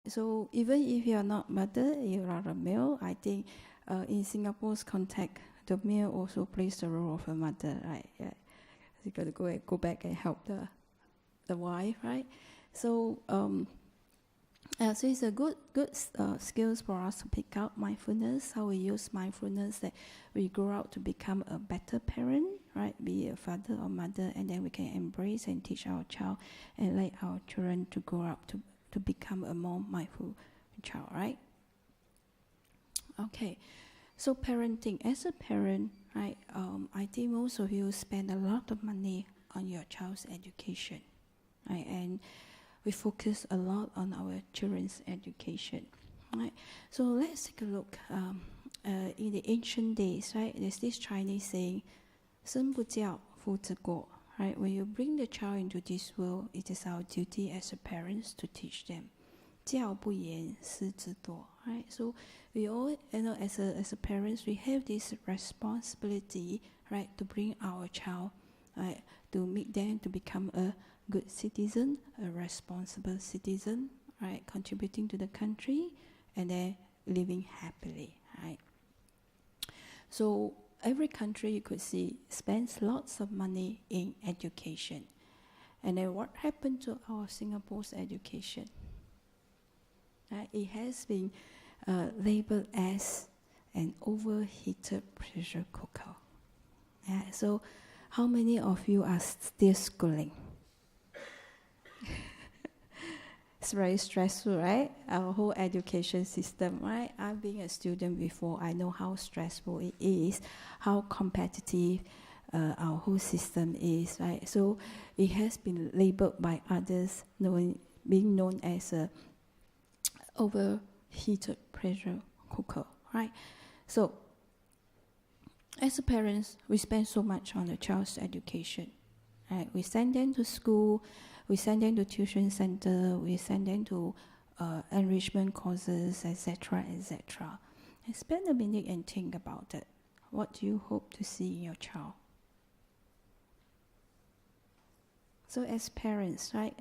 So even if you are not mother, you are a male, I think in Singapore's context, the male also plays the role of a mother, right? Yeah. You got to go back and help the wife, right? So so it's a good skills for us to pick out mindfulness, how we use mindfulness that we grow out to become a better parent, right? Be a father or mother, and then we can embrace and teach our child and let our children to grow up to become a more mindful child, right? Okay, so parenting. As a parent, right, I think most of you spend a lot of money on your child's education, right? And we focus a lot on our children's education, right? So let's take a look. In the ancient days, right, there's this Chinese saying, 生不教，父之过. Right? When you bring the child into this world, it is our duty as a parents to teach them. 教不严，师之惰. Right? So we all, as a parents, we have this responsibility, right, to bring our child, right, to make them to become a good citizen, a responsible citizen, right, contributing to the country, and then living happily, right? So every country you could see spends lots of money in education. And then what happened to our Singapore's education? It has been labeled as an overheated pressure cooker. So how many of you are still schooling? It's very stressful, right? Our whole education system, right? I've been a student before. I know how stressful it is, how competitive our whole system is, right? So it has been labeled by others, being known as a overheated pressure cooker, right? So as a parents, we spend so much on the child's education, right? We send them to school, we send them to tuition center, we send them to enrichment courses, etc., etc. And spend a minute and think about it. What do you hope to see in your child? So as parents, right?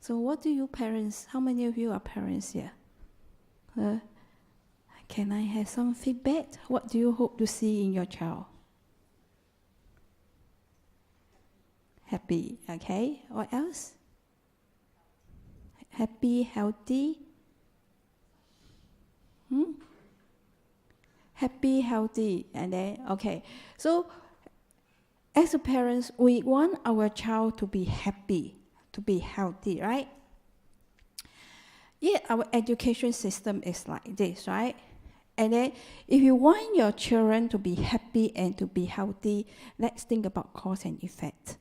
So what do you parents, how many of you are parents here? Can I have some feedback? What do you hope to see in your child? Happy, okay. What else? Happy, healthy. Happy, healthy, and then, okay. So, as a parents, we want our child to be happy, to be healthy, right? Yet our education system is like this, right? And then, if you want your children to be happy and to be healthy, let's think about cause and effect.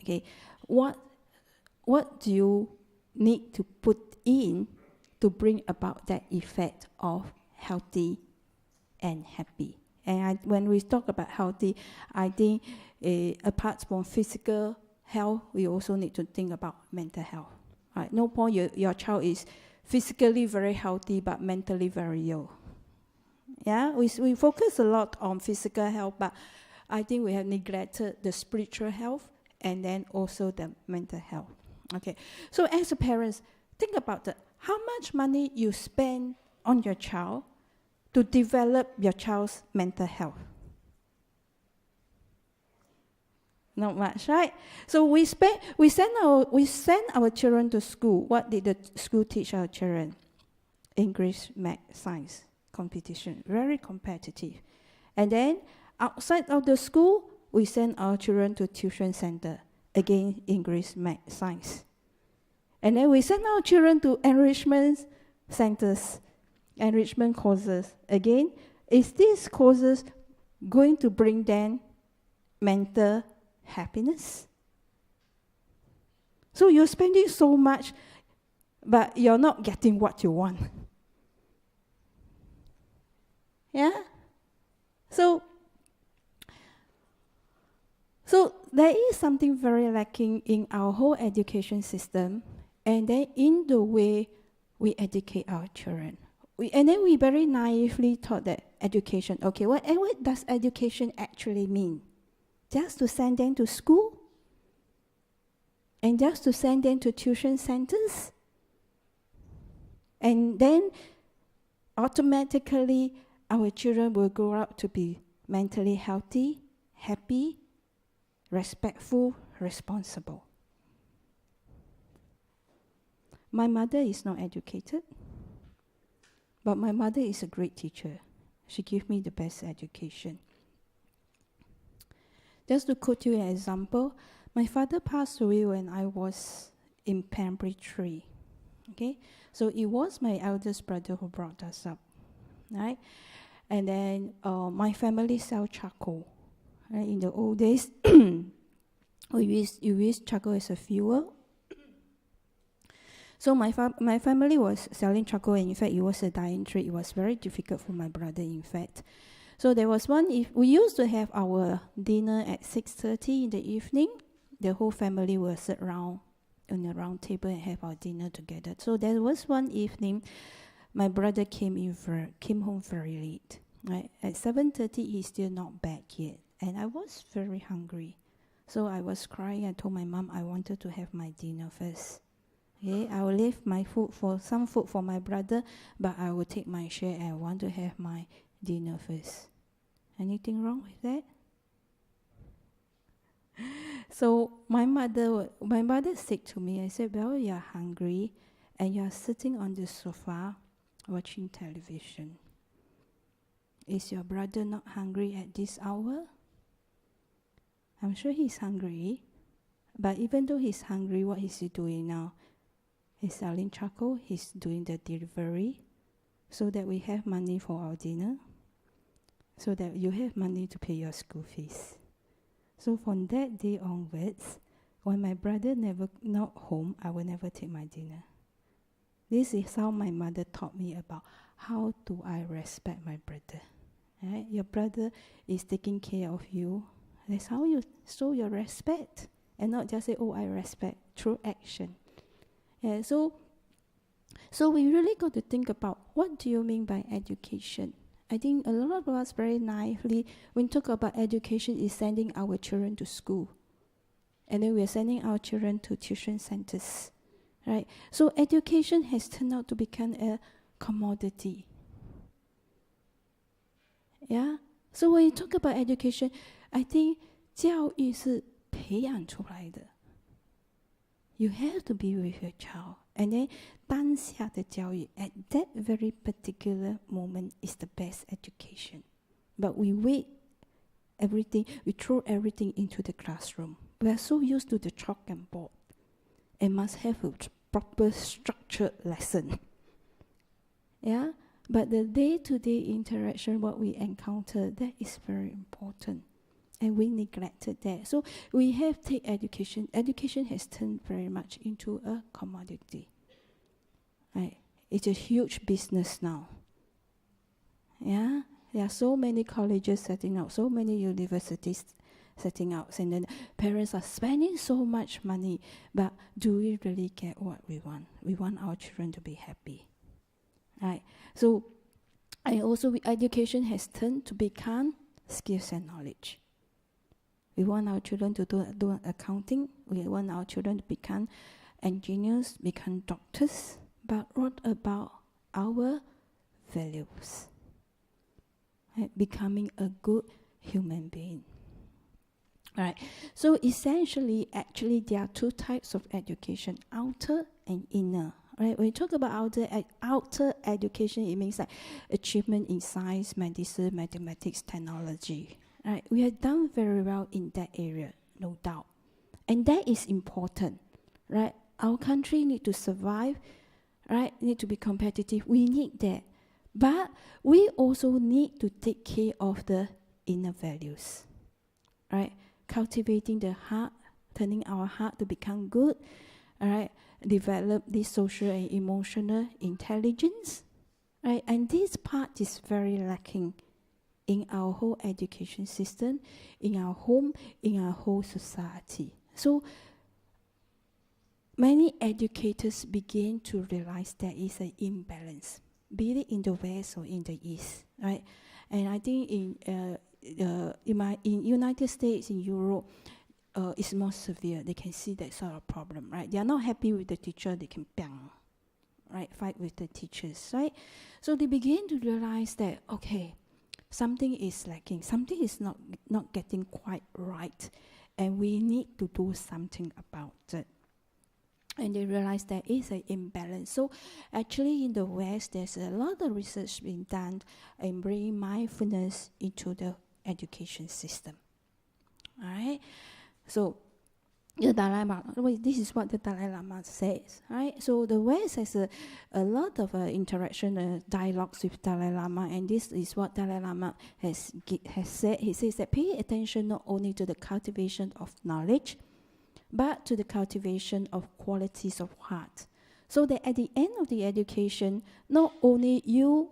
Okay, what do you need to put in to bring about that effect of healthy and happy? And when we talk about healthy, I think apart from physical health, we also need to think about mental health. Right? No point your child is physically very healthy but mentally very ill. Yeah, we focus a lot on physical health, but I think we have neglected the spiritual health and then also the mental health. Okay, so as a parents, think about how much money you spend on your child to develop your child's mental health. Not much, right? So we send our children to school. What did the school teach our children? English, math, science competition, very competitive. And then outside of the school, we send our children to tuition center. Again, English, math, science. And then we send our children to enrichment centers, enrichment courses. Again, is these courses going to bring them mental happiness? So you're spending so much, but you're not getting what you want. Yeah? So there is something very lacking in our whole education system, and then in the way we educate our children. And then we very naively thought that education, okay, what does education actually mean? Just to send them to school? And just to send them to tuition centers? And then automatically our children will grow up to be mentally healthy, happy, respectful, responsible. My mother is not educated, but my mother is a great teacher. She gave me the best education. Just to quote you an example, my father passed away when I was in primary 3. Okay, so it was my eldest brother who brought us up, right? And then my family sell charcoal. Right? In the old days, we used charcoal as a fuel. So my family was selling charcoal, and in fact, it was a dying trade. It was very difficult for my brother, in fact. So there was one, we used to have our dinner at 6:30 in the evening. The whole family will sit around on a round table and have our dinner together. So there was one evening, my brother came home very late. Right? At 7:30, he's still not back yet. And I was very hungry. So I was crying. I told my mom I wanted to have my dinner first. Okay, I will leave some food for my brother, but I will take my share and I want to have my dinner first. Anything wrong with that? So my mother said to me, I said, well, you're hungry and you're sitting on the sofa watching television. Is your brother not hungry at this hour? I'm sure he's hungry, but even though he's hungry, what is he doing now? He's selling charcoal, he's doing the delivery, so that we have money for our dinner, so that you have money to pay your school fees. So from that day onwards, when my brother not home, I will never take my dinner. This is how my mother taught me about how do I respect my brother. Right? Your brother is taking care of you. That's how you show your respect, and not just say, oh, I respect, through action. Yeah, so we really got to think about, what do you mean by education? I think a lot of us very naively, when we talk about education, is sending our children to school. And then we are sending our children to tuition centers. Right? So education has turned out to become a commodity. Yeah? So when you talk about education, I think 教育是培养出来的。You have to be with your child. And then 当下的教育 at that very particular moment is the best education. But we throw everything into the classroom. We are so used to the chalk and board and must have a proper structured lesson. Yeah? But the day-to-day interaction, what we encounter, that is very important. And we neglected that. So we have to take education. Education has turned very much into a commodity. Right? It's a huge business now. Yeah? There are so many colleges setting out, so many universities setting out, and then parents are spending so much money. But do we really get what we want? We want our children to be happy. Right? So, education has turned to become skills and knowledge. We want our children to do accounting. We want our children to become engineers, become doctors. But what about our values? Right? Becoming a good human being. Right. So essentially, actually, there are two types of education: outer and inner. Right? When you talk about outer education, it means like achievement in science, medicine, mathematics, technology. Right? We have done very well in that area, no doubt. And that is important. Right? Our country need to survive, right? Need to be competitive. We need that. But we also need to take care of the inner values. Right? Cultivating the heart, turning our heart to become good, all right? Develop this social and emotional intelligence, right? And this part is very lacking in our whole education system, in our home, in our whole society. So many educators begin to realize there is an imbalance, be it in the West or in the East, right? And I think in United States, in Europe, it's more severe. They can see that sort of problem, right? They are not happy with the teacher, they can bang, right? Fight with the teachers, right? So they begin to realize that, okay, something is lacking, something is not getting quite right, and we need to do something about it. And they realize there is an imbalance. So actually in the West, there's a lot of research being done in bringing mindfulness into the education system. All right? So the Dalai Lama, this is what the Dalai Lama says, right? So the West has a lot of interaction, dialogues with Dalai Lama, and this is what Dalai Lama has said. He says that pay attention not only to the cultivation of knowledge, but to the cultivation of qualities of heart. So that at the end of the education, not only you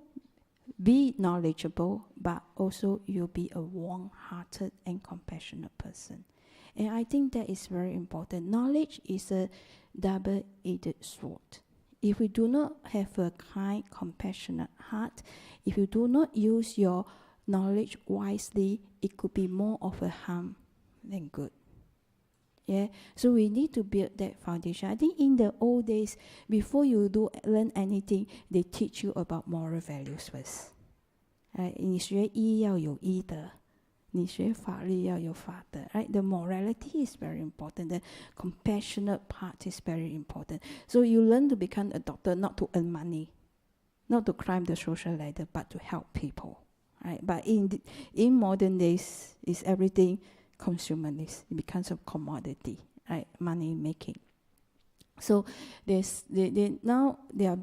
be knowledgeable, but also you'll be a warm-hearted and compassionate person. And I think that is very important. Knowledge is a double-edged sword. If we do not have a kind, compassionate heart, if you do not use your knowledge wisely, it could be more of a harm than good. Yeah, so we need to build that foundation. I think in the old days, before you learn anything, they teach you about moral values first. 你学医要有医德，你学法律要有法德。Right? The morality is very important. The compassionate part is very important. So you learn to become a doctor not to earn money, not to climb the social ladder, but to help people. Right? But in modern days, is everything consumerist. It becomes a commodity, right? Money making. So they now they are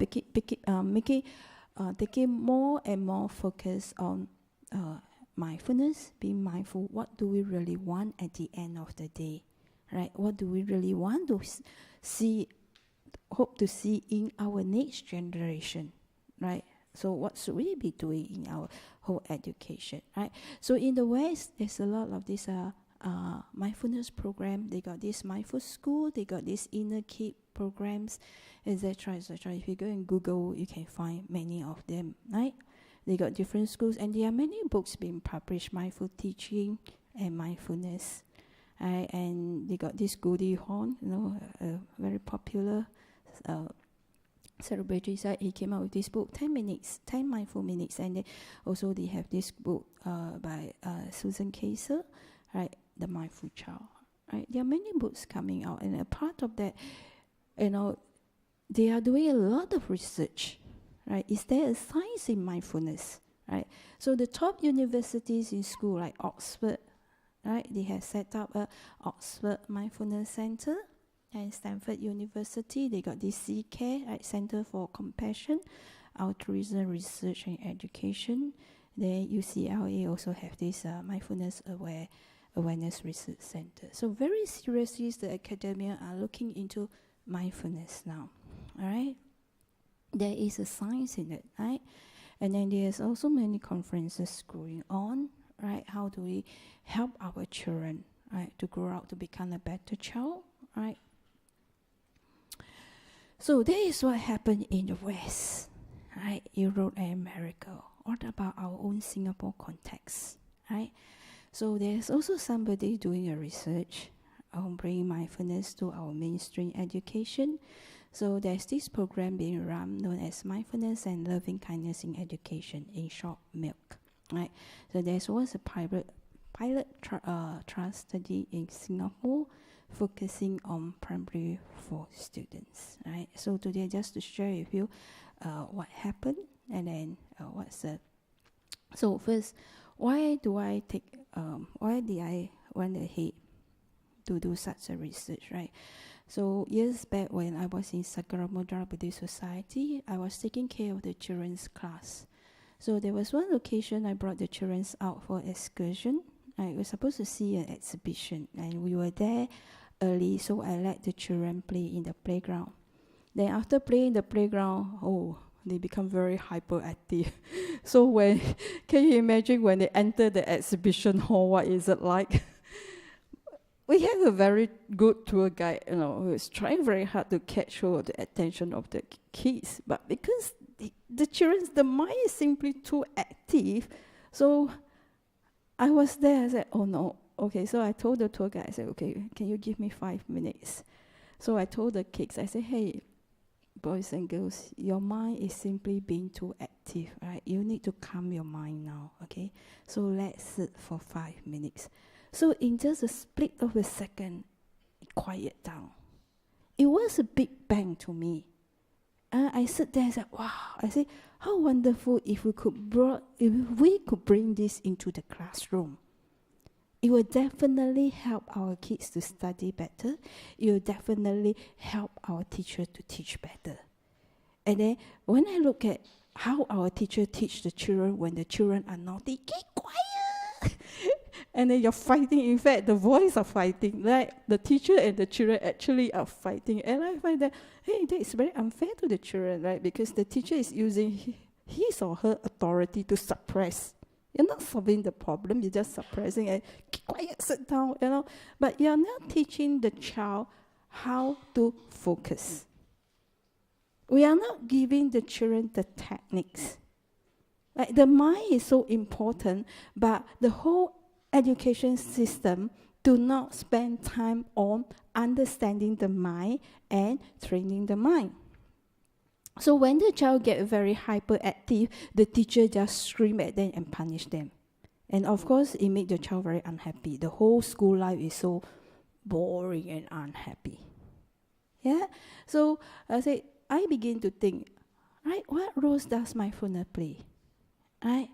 taking more and more focus on mindfulness, being mindful. What do we really want at the end of the day, right? What do we really want to see, hope to see in our next generation, right? So what should we be doing in our whole education, right? So in the West, there's a lot of this mindfulness program. They got this mindful school, they got this inner keep programs, etc., etc. If you go and Google, you can find many of them, right? They got different schools, and there are many books being published, mindful teaching and mindfulness, right? And they got this Goody Horn, very popular celebrity side. He came out with this book, 10 mindful minutes, and they have this book by Susan Kaiser, right? The Mindful Child, right? There are many books coming out, and a part of that, they are doing a lot of research, right? Is there a science in mindfulness, right? So the top universities in school, like Oxford, right? They have set up a Oxford Mindfulness Center, and Stanford University, they got this CCARE, right? Center for Compassion, Altruism Research and Education. Then UCLA also have this Mindfulness Awareness Research Center. So very seriously, the academia are looking into mindfulness now, all right? There is a science in it, right? And then there's also many conferences going on, right? How do we help our children, right, to grow up to become a better child, right? So that is what happened in the West, right? Europe and America. What about our own Singapore context, right? So there's also somebody doing a research on bringing mindfulness to our mainstream education. So there's this program being run known as Mindfulness and Loving Kindness in Education, in short, MILK, right? So there was a pilot trial study in Singapore focusing on primary 4 students, right? So today, just to share with you what happened, and then so first, why did I went ahead to do such a research, right? So years back when I was in Sagaramudra Buddhist Society, I was taking care of the children's class. So there was one occasion I brought the children out for excursion. I was supposed to see an exhibition, and we were there early, so I let the children play in the playground. Then after playing the playground, they become very hyperactive. So can you imagine when they enter the exhibition hall, what is it like? We have a very good tour guide, who is trying very hard to catch hold of the attention of the kids. But because the mind is simply too active, so I was there. I said, oh no. Okay, so I told the tour guide, I said, okay, can you give me 5 minutes? So I told the kids, I said, hey, boys and girls, your mind is simply being too active, right? You need to calm your mind now, okay? So let's sit for 5 minutes. So in just a split of a second, it quiet down. It was a big bang to me. I sit there and said, wow, I say, how wonderful if we could bring this into the classroom. It will definitely help our kids to study better. It will definitely help our teachers to teach better. And then when I look at how our teacher teach the children when the children are naughty, keep quiet. And then you're fighting. In fact, the voice of fighting, right? The teacher and the children actually are fighting. And I find that, hey, that is very unfair to the children, right? Because the teacher is using his or her authority to suppress. You're not solving the problem, you're just suppressing it. Keep quiet, sit down, But you're not teaching the child how to focus. We are not giving the children the techniques. Like the mind is so important, but the whole education system do not spend time on understanding the mind and training the mind. So when the child get very hyperactive, the teacher just scream at them and punish them. And of course, it makes the child very unhappy. The whole school life is so boring and unhappy. Yeah? So I begin to think, right, what roles does mindfulness play? Right?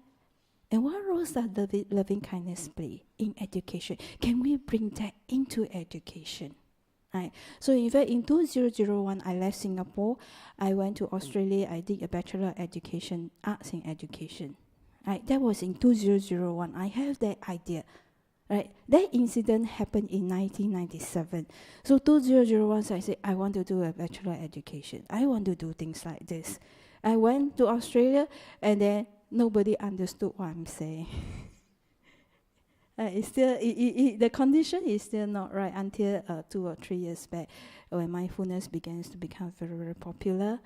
And what roles does loving kindness play in education? Can we bring that into education? Right. So in fact, in 2001, I left Singapore. I went to Australia. I did a Bachelor of Education, Arts in Education. Right. That was in 2001. I have that idea. Right. That incident happened in 1997. So 2001, so I said, I want to do a Bachelor of Education. I want to do things like this. I went to Australia, and then nobody understood what I'm saying. It's still the condition is still not right until 2 or 3 years back, when mindfulness begins to become very, very popular.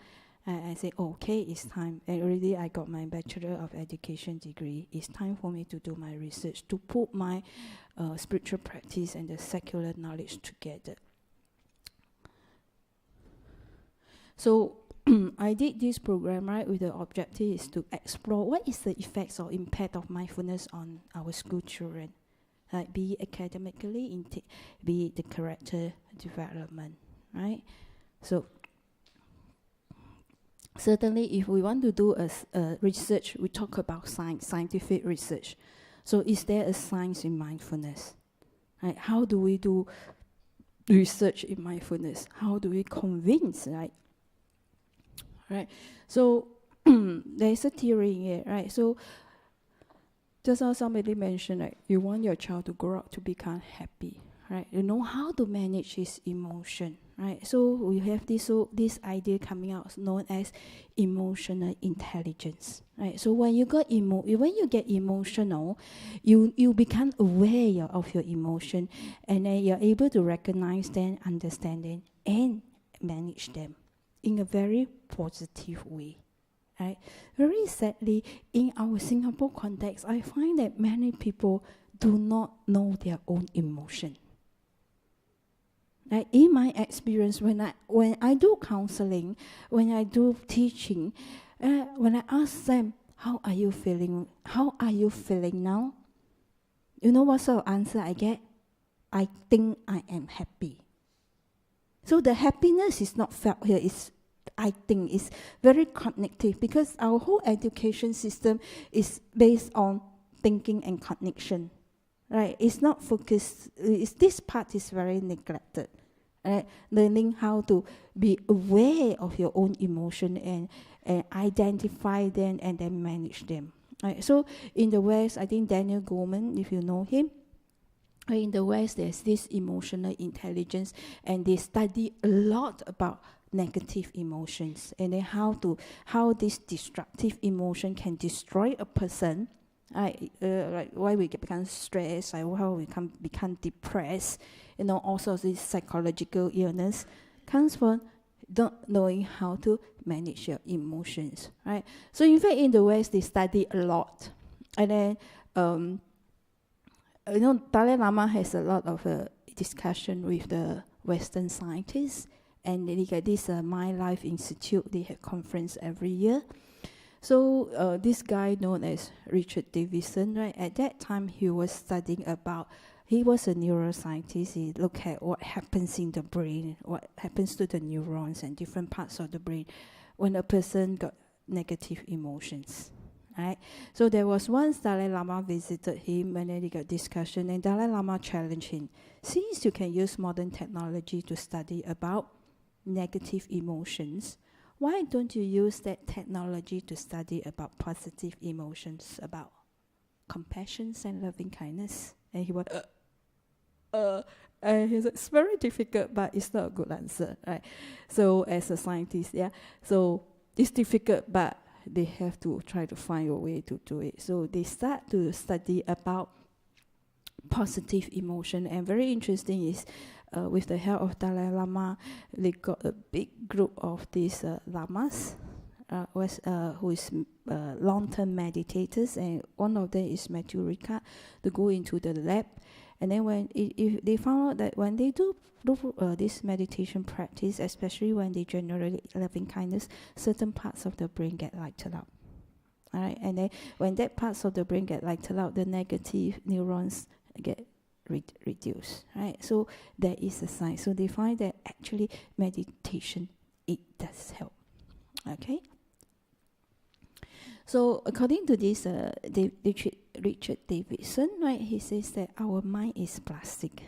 I say, okay, it's time. And already I got my Bachelor of Education degree. It's time for me to do my research, to put my spiritual practice and the secular knowledge together. So I did this program, right, with the objective is to explore what is the effects or impact of mindfulness on our school children. Be it academically, be it the character development, right? So certainly if we want to do a research, we talk about scientific research. So is there a science in mindfulness? Right? How do we do research in mindfulness? How do we convince, right? Right. So there's a theory in it, right? So just now somebody mentioned, like, you want your child to grow up to become happy, right? You know how to manage his emotion, right? So we have this idea coming out known as emotional intelligence, right? So when you get emotional, you become aware of your emotion, and then you're able to recognize them, understand them, and manage them in a very positive way. Right? Very sadly, in our Singapore context, I find that many people do not know their own emotion. Right? In my experience, when I do counseling, when I do teaching, when I ask them, how are you feeling? How are you feeling now? You know what sort of answer I get? I think I am happy. So the happiness is not felt here, I think it's very cognitive, because our whole education system is based on thinking and cognition, right? It's not focused. This part is very neglected, right? Learning how to be aware of your own emotion and identify them and then manage them. Right? So in the West, I think Daniel Goleman, if you know him, in the West, there's this emotional intelligence, and they study a lot about negative emotions, and then how this destructive emotion can destroy a person, like why we become stressed, like how we become depressed, also this psychological illness comes from not knowing how to manage your emotions, right? So in fact, in the West, they study a lot, and then Dalai Lama has a lot of discussion with the Western scientists. And they get this My Life Institute. They have conference every year. So this guy known as Richard Davidson, right? At that time, he was studying about. He was a neuroscientist. He looked at what happens in the brain, what happens to the neurons and different parts of the brain when a person got negative emotions, right? So there was once Dalai Lama visited him, and then they got discussion, and Dalai Lama challenged him, since you can use modern technology to study about negative emotions, why don't you use that technology to study about positive emotions, about compassion and loving kindness? And he went, and he said, it's very difficult, but it's not a good answer, right? So as a scientist, so it's difficult, but they have to try to find a way to do it. So they start to study about positive emotion, and very interesting is, with the help of Dalai Lama, they got a big group of these lamas, who is long-term meditators, and one of them is Matthew Ricard, to go into the lab. And then when if they found out that when they do this meditation practice, especially when they generate loving kindness, certain parts of the brain get lighted up. All right, and then when that parts of the brain get lighted up, the negative neurons get reduced. Right, so there is a sign. So they find that actually meditation, it does help. Okay. So according to this Richard Davidson, right, he says that our mind is plastic,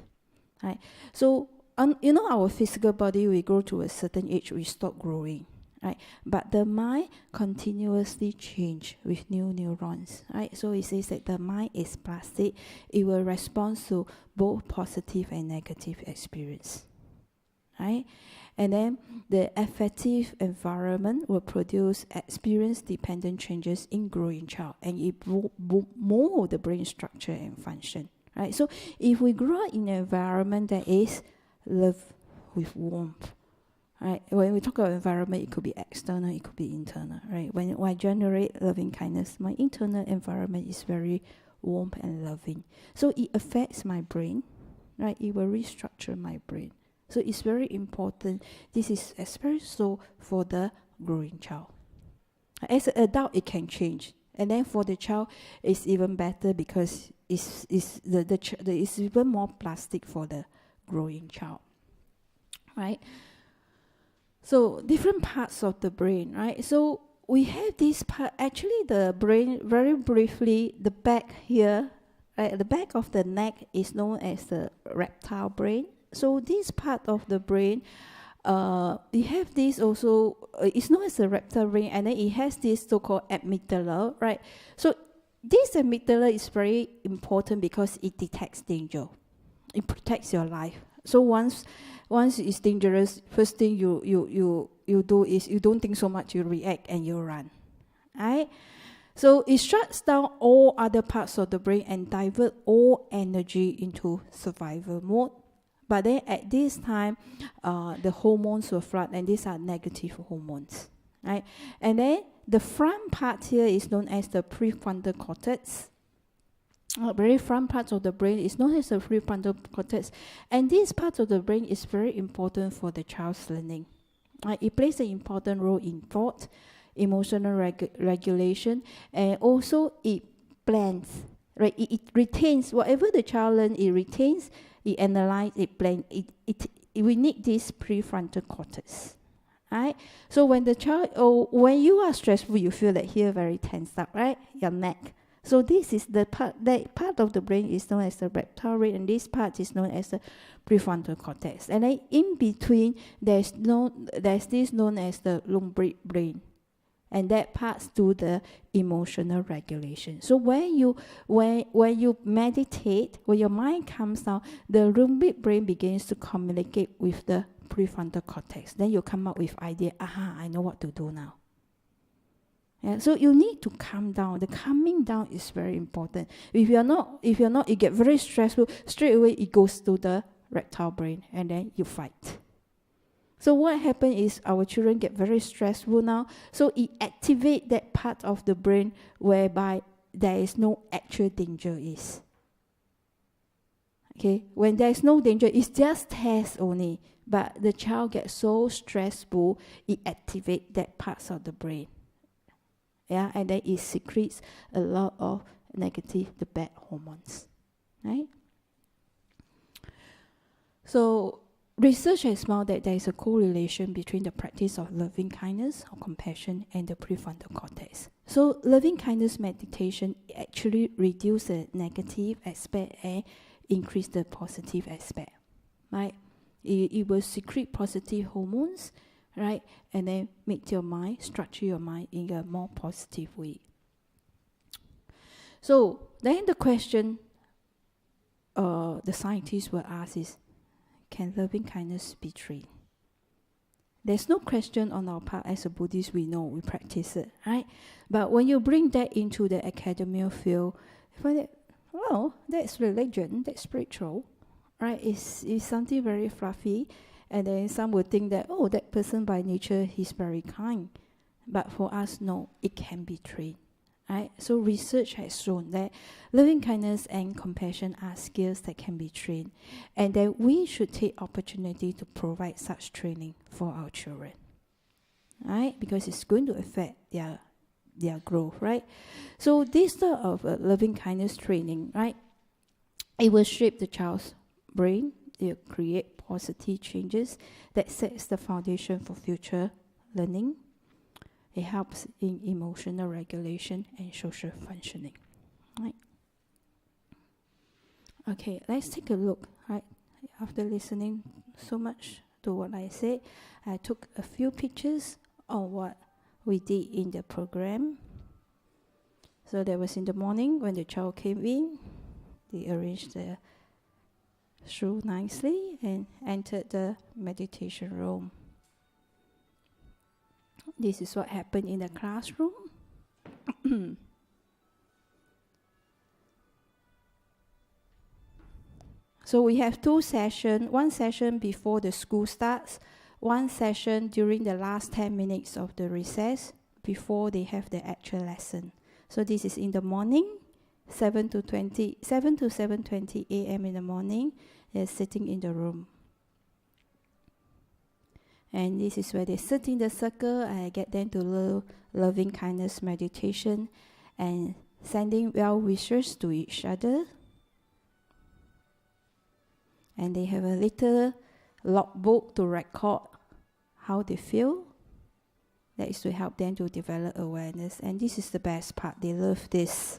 right? So our physical body, we grow to a certain age, we stop growing, right? But the mind continuously change with new neurons, right? So he says that the mind is plastic; it will respond to both positive and negative experience, right? And then the affective environment will produce experience-dependent changes in growing child, and it mold the brain structure and function, right? So if we grow up in an environment that is love with warmth, right? When we talk about environment, it could be external, it could be internal, right? When I generate loving kindness, my internal environment is very warm and loving. So it affects my brain, right? It will restructure my brain. So it's very important. This is especially so for the growing child. As an adult, it can change, and then for the child, it's even better because it's even more plastic for the growing child, right? So different parts of the brain, right? So we have this part. Actually, the brain, very briefly, the back here, right? The back of the neck is known as the reptile brain. So this part of the brain, we have this also, it's known as the reptile brain, and then it has this so-called amygdala, right? So this amygdala is very important because it detects danger. It protects your life. So once it's dangerous, first thing you do is you don't think so much, you react and you run, right? So it shuts down all other parts of the brain and divert all energy into survival mode. But then at this time, the hormones will flood, and these are negative hormones, right? And then the front part here is known as the prefrontal cortex. Very front part of the brain is known as the prefrontal cortex, and this part of the brain is very important for the child's learning. It plays an important role in thought, emotional regulation, and also it plans. Right? It retains whatever the child learns. It retains. It analyzes, it plans, we need this prefrontal cortex, right? So when the child, when you are stressful, you feel that here very tensed up, right? Your neck. So this is the part, that part of the brain is known as the reptile brain, and this part is known as the prefrontal cortex. And then in between, there's this known as the limbic brain. And that parts to the emotional regulation. So when you meditate, when your mind comes down, the limbic brain begins to communicate with the prefrontal cortex. Then you come up with idea. I know what to do now. Yeah, so you need to calm down. The calming down is very important. If you're not, you get very stressful. Straight away, it goes to the reptile brain, and then you fight. So what happens is our children get very stressful now. So it activates that part of the brain whereby there is no actual danger is. Okay, when there is no danger, it's just test only. But the child gets so stressful, it activates that parts of the brain. Yeah, and then it secretes a lot of negative, the bad hormones. Right? So research has found that there is a correlation between the practice of loving kindness or compassion and the prefrontal cortex. So loving kindness meditation actually reduces the negative aspect and increase the positive aspect. Right? It will secrete positive hormones, right? And then make your mind, structure your mind in a more positive way. So then the question the scientists will ask is, can loving kindness be trained? There's no question on our part as a Buddhist, we know, we practice it, right? But when you bring that into the academic field, you find that, well, that's religion, that's spiritual, right? It's something very fluffy. And then some would think that, oh, that person by nature, he's very kind. But for us, no, it can be trained. Right? So research has shown that loving kindness and compassion are skills that can be trained, and that we should take opportunity to provide such training for our children. Right? Because it's going to affect their growth, right? So this sort of loving kindness training, right? It will shape the child's brain. It will create positive changes that sets the foundation for future learning. It helps in emotional regulation and social functioning. Right? Okay, let's take a look. Right? After listening so much to what I said, I took a few pictures of what we did in the program. So that was in the morning when the child came in. They arranged the shoe nicely and entered the meditation room. This is what happened in the classroom. So we have 2 sessions, 1 session before the school starts, 1 session during the last 10 minutes of the recess before they have the actual lesson. So this is in the morning, 7 to 7:20 a.m. in the morning. They're sitting in the room. And this is where they sit in the circle. I get them to learn loving kindness meditation and sending well wishes to each other. And they have a little logbook to record how they feel. That is to help them to develop awareness. And this is the best part. They love this.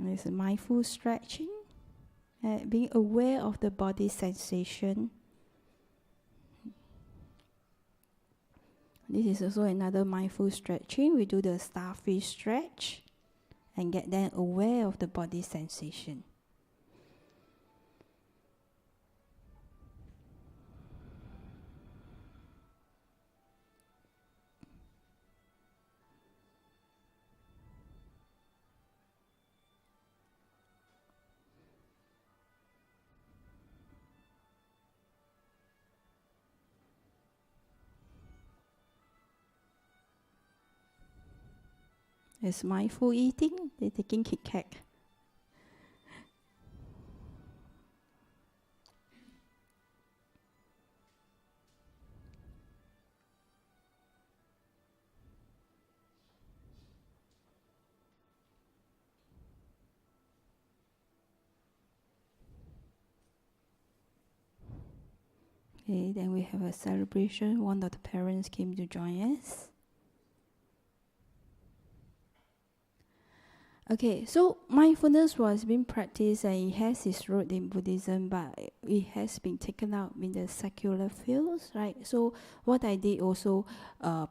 There's a mindful stretching, being aware of the body sensation. This is also another mindful stretching. We do the starfish stretch and get them aware of the body sensation. It's mindful eating. They're taking Kit Kat. Okay, then we have a celebration. One of the parents came to join us. Okay, so mindfulness was being practiced and it has its root in Buddhism, but it has been taken up in the secular fields, right? So what I did also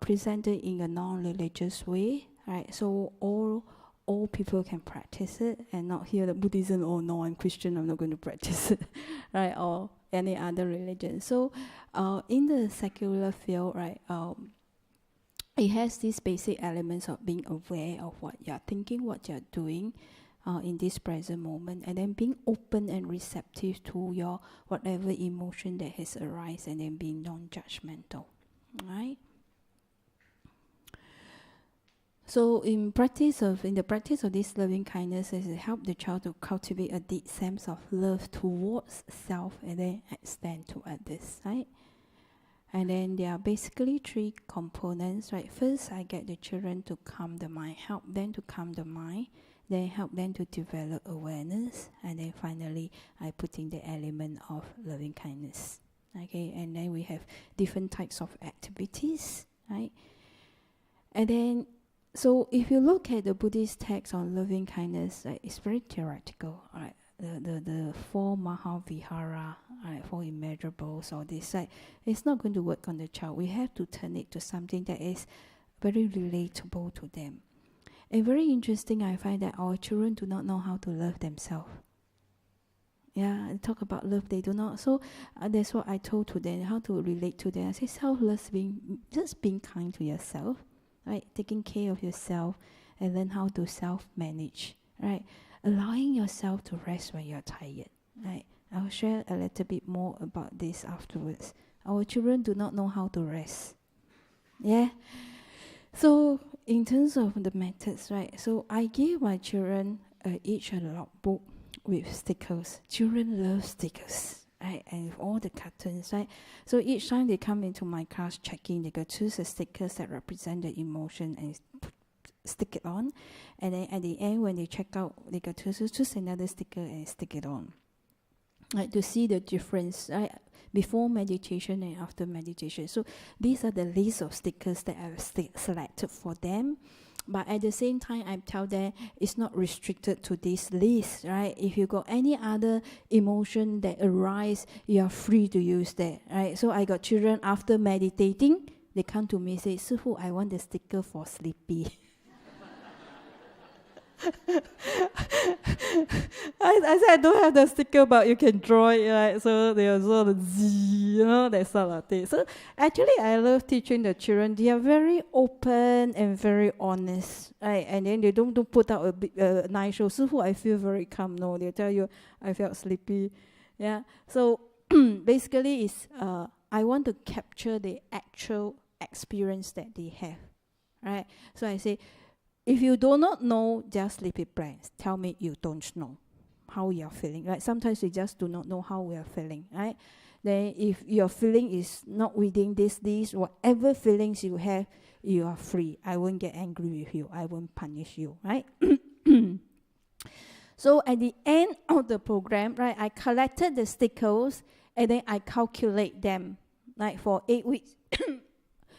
presented in a non-religious way, right? So all people can practice it and not hear the Buddhism, oh no, I'm Christian, I'm not going to practice it, right? Or any other religion. So in the secular field, right, it has these basic elements of being aware of what you're thinking, what you're doing in this present moment, and then being open and receptive to your whatever emotion that has arisen, and then being non-judgmental, right? So in the practice of this loving kindness, is it help the child to cultivate a deep sense of love towards self and then extend to others, right? And then there are basically three components, right? First, I get the children to calm the mind, help them to calm the mind, then help them to develop awareness, and then finally, I put in the element of loving kindness. Okay, and then we have different types of activities, right? And then, so if you look at the Buddhist text on loving kindness, it's very theoretical, right? The four Mahavihara, right, four immeasurables, all this, right? It's not going to work on the child. We have to turn it to something that is very relatable to them. And very interesting, I find that our children do not know how to love themselves. Yeah, talk about love, they do not. So that's what I told to them, how to relate to them. I say self-love, just being kind to yourself, right? Taking care of yourself, and learn how to self-manage, right? Allowing yourself to rest when you're tired, right? I'll share a little bit more about this afterwards. Our children do not know how to rest. Yeah. So in terms of the methods, right? So I give my children each a logbook with stickers. Children love stickers, right? And with all the cartoons, right? So each time they come into my class checking, they go choose the stickers that represent the emotion and stick it on. And then at the end, when they check out, they go choose another sticker and stick it on. Right, to see the difference, right? Before meditation and after meditation. So these are the list of stickers that I've selected for them. But at the same time, I tell them it's not restricted to this list, right? If you got any other emotion that arise, you are free to use that, right? So I got children after meditating, they come to me and say, "Sifu, I want the sticker for sleepy." I said I don't have the sticker, but you can draw it, right? So they also the Z, that sort of thing. So actually, I love teaching the children. They are very open and very honest, right? And then they don't put out a nice show. Sifu, I feel very calm. No, they tell you I felt sleepy. Yeah. So basically, it's I want to capture the actual experience that they have, right? So I say, if you do not know just sleepy brains, tell me you don't know how you are feeling, right? Sometimes we just do not know how we are feeling, right? Then if your feeling is not within this, whatever feelings you have, you are free. I won't get angry with you. I won't punish you, right? So at the end of the program, right, I collected the stickers and then I calculate them, like for 8 weeks.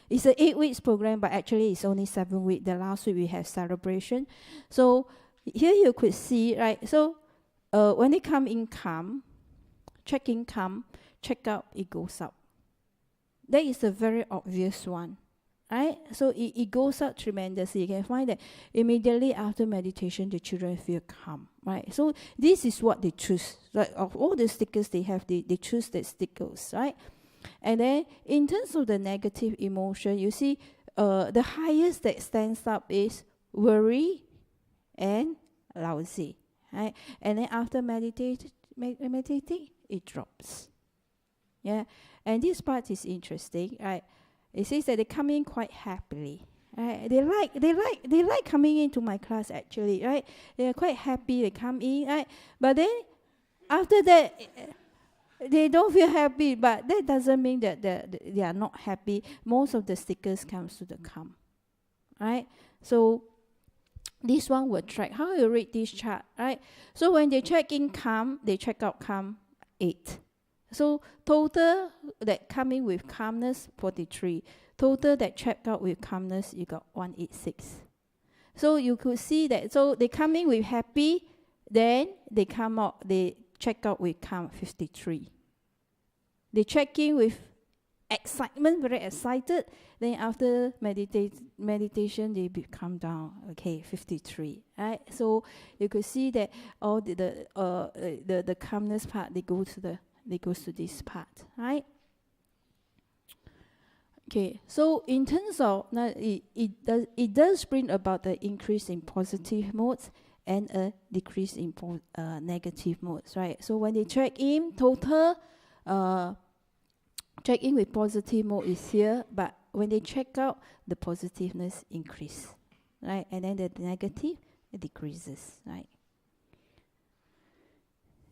It's an 8 weeks program, but actually it's only 7 weeks. The last week we have celebration. So here you could see, right? So when they come in calm, check in calm, check out, it goes up. That is a very obvious one, right? So it goes up tremendously. You can find that immediately after meditation, the children feel calm, right? So this is what they choose. Like of all the stickers they have, they choose the stickers, right? And then in terms of the negative emotion, you see the highest that stands up is worry and lousy, right? And then after meditating, it drops. Yeah, and this part is interesting, right? It says that they come in quite happily. Right? They like coming into my class actually, right? They are quite happy. They come in, right? But then after that, they don't feel happy, but that doesn't mean that they are not happy. Most of the stickers comes to the calm, right? So this one will track. How you read this chart, right? So when they check in calm, they check out calm, 8. So total that come in with calmness, 43. Total that check out with calmness, you got 186. So you could see that. So they come in with happy, then they come out, they check out with calm, 53. They check in with excitement, very excited. Then after meditation, they calm down. Okay, 53. Right. So you could see that all the calmness part, they goes to this part. Right. Okay. So in terms of it does bring about the increase in positive modes and a decrease in negative modes, right? So when they check in, total check in with positive mode is here, but when they check out, the positiveness increase. right? And then the negative, it decreases, right?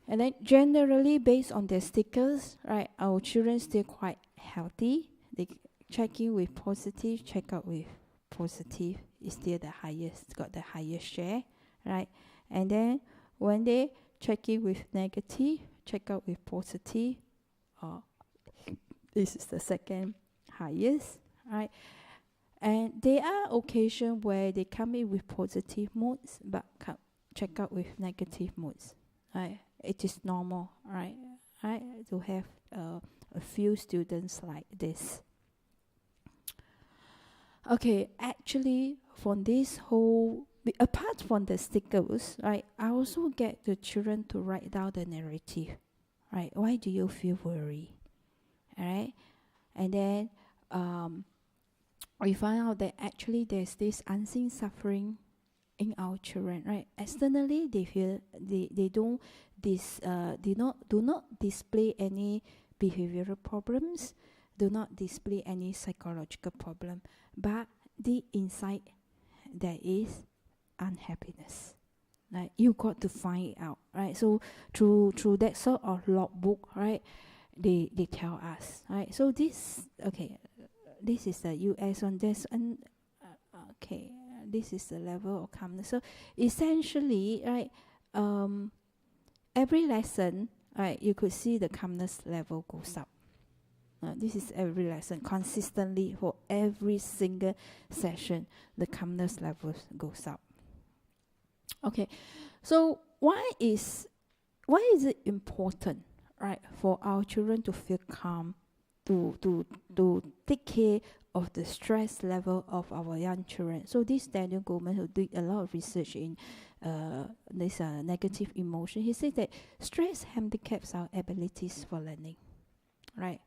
And then generally based on their stickers, right, our children still quite healthy. They check in with positive, check out with positive is still the highest, got the highest share, right? And then when they check in with negative, check out with positive, this is the second highest, right? And there are occasions where they come in with positive moods, but check out with negative moods, right? It is normal, right? Right, to have a few students like this. Okay, actually, from this whole, apart from the stickers, right, I also get the children to write down the narrative, right? Why do you feel worried? All right, and then we find out that actually there's this unseen suffering in our children, right? Externally, they feel they don't do not display any behavioral problems, do not display any psychological problem, but the inside there is unhappiness. Right? You got to find it out, right? So through that sort of logbook, right? They tell us, right? So this this is the US on this, and this is the level of calmness. So essentially, right, every lesson, right, you could see the calmness level goes up. This is every lesson, consistently for every single session, the calmness level goes up. Okay, so why is it important, right, for our children to feel calm, to take care of the stress level of our young children? So this Daniel Goleman, who did a lot of research in this negative emotion, he said that stress handicaps our abilities for learning, right?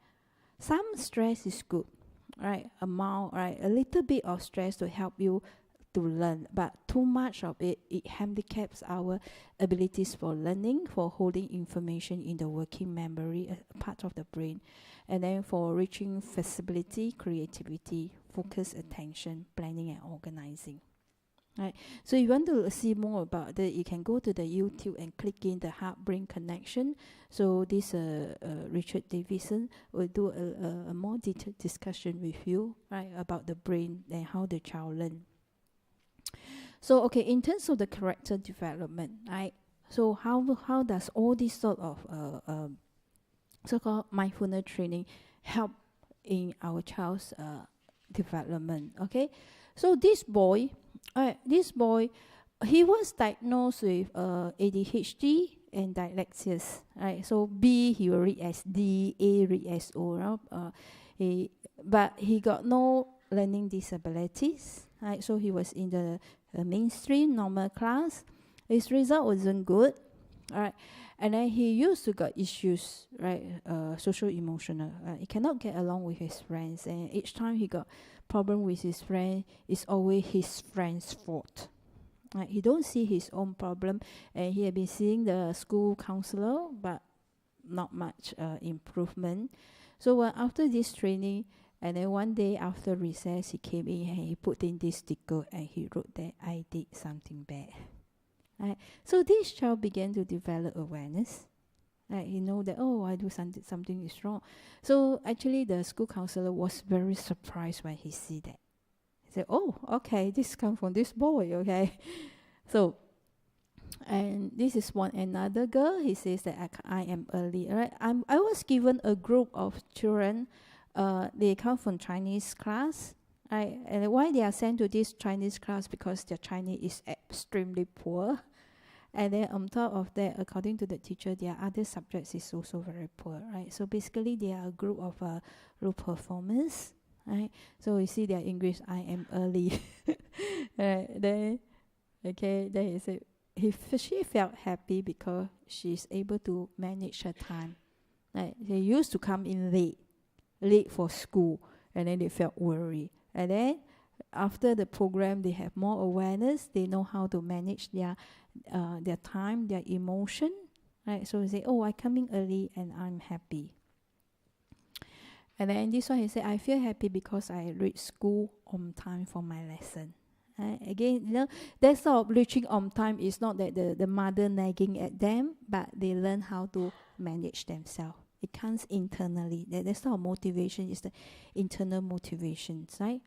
Some stress is good, right? Amount, right? A little bit of stress to help you to learn, but too much of it handicaps our abilities for learning, for holding information in the working memory, a part of the brain, and then for reaching flexibility, creativity, focus, attention, planning, and organizing. Right. So if you want to see more about that, you can go to the YouTube and click in the heart-brain connection. So this Richard Davidson will do a more detailed discussion with you, right, about the brain and how the child learn. So okay, in terms of the character development, right? So how does all this sort of so-called mindfulness training help in our child's development? Okay, so this boy, he was diagnosed with ADHD and dyslexia, right? So B he will read as D, A read as O, but he got no learning disabilities, right? So he was in the mainstream normal class. His result wasn't good, right? And then he used to got issues, right? Social emotional. He cannot get along with his friends, and each time he got problem with his friend, it's always his friend's fault. Right? He don't see his own problem, and he had been seeing the school counselor, but not much improvement. So after this training, and then one day after recess, he came in and he put in this sticker and he wrote that I did something bad. Right? So this child began to develop awareness. Right? He know that, oh, I do something is wrong. So actually the school counselor was very surprised when he see that. He said, oh, okay, this comes from this boy, okay. So, and this is one another girl. He says that I am early. Right? I was given a group of children. They come from Chinese class. Right? And why they are sent to this Chinese class? Because their Chinese is extremely poor. And then on top of that, according to the teacher, their other subjects is also very poor, right? So basically, they are a group of low performers, right? So you see their English, I am early. Right? Then he said she felt happy because she's able to manage her time. Right? They used to come in late for school, and then they felt worried. And then after the program, they have more awareness. They know how to manage their time, their emotion, right? So they say, oh, I come in early and I'm happy. And then this one, he said, I feel happy because I reach school on time for my lesson. Again, that sort of reaching on time is not that the mother nagging at them, but they learn how to manage themselves. It comes internally. That sort of motivation is the internal motivation, right?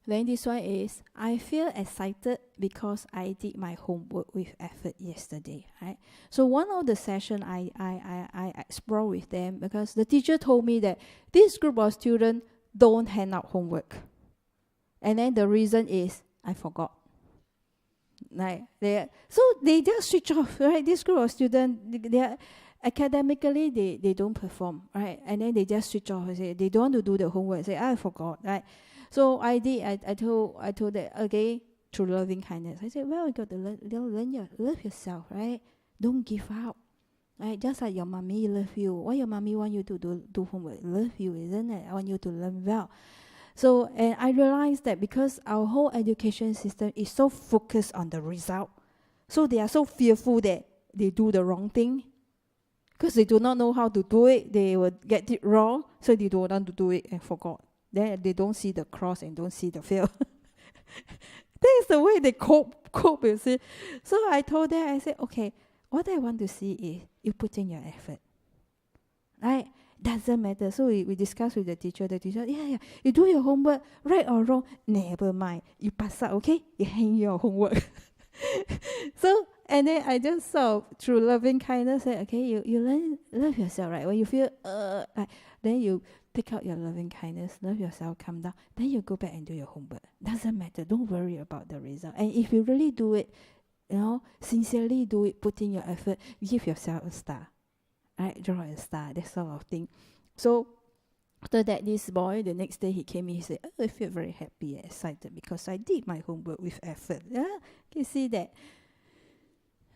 Then this one is, I feel excited because I did my homework with effort yesterday, right? So one of the session I explore with them, because the teacher told me that this group of students don't hand out homework. And then the reason is, I forgot. Right? So they just switch off, right? This group of students, they are academically, they don't perform, right? And then they just switch off and say, they don't want to do the homework, say, I forgot, right? So I told that, okay, through loving kindness. I said, well, you got to love yourself, right? Don't give up, right? Just like your mommy love you. Why your mommy want you to do homework? Love you, isn't it? I want you to learn well. So, and I realized that because our whole education system is so focused on the result, so they are so fearful that they do the wrong thing. Because they do not know how to do it, they will get it wrong, so they don't want to do it and forgot. Then they don't see the cross and don't see the fail. That is the way they cope, you see. So I told them, I said, okay, what I want to see is you put in your effort. Right? Doesn't matter. So we discussed with the teacher. The teacher, yeah, you do your homework, right or wrong, never mind. You pass out, okay? You hang your homework. So, and then I just saw through loving kindness, said, okay, you love yourself, right? When you feel, then you take out your loving kindness, love yourself, calm down. Then you go back and do your homework. Doesn't matter. Don't worry about the result. And if you really do it, sincerely do it, put in your effort, give yourself a star. Right? Draw a star, that sort of thing. So after that, this boy, the next day he came in, he said, I feel very happy and excited because I did my homework with effort. Yeah, can you see that?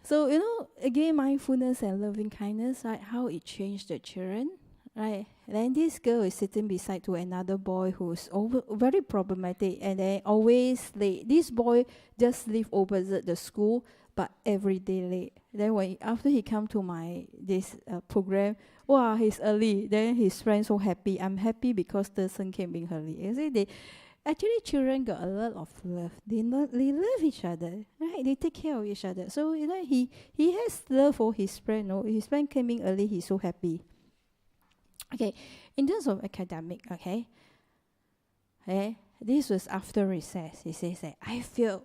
So, again, mindfulness and loving kindness, right? How it changed the children, right? Then this girl is sitting beside to another boy who's very problematic, and then always late. This boy just live opposite the school, but every day late. Then after he come to this program, wow, he's early. Then his friends so happy. I'm happy because the son came in early. You see, actually children got a lot of love. They love each other, right? They take care of each other. So he has love for his friend. His friend came in early. He's so happy. Okay, in terms of academic, okay, this was after recess. He says that I feel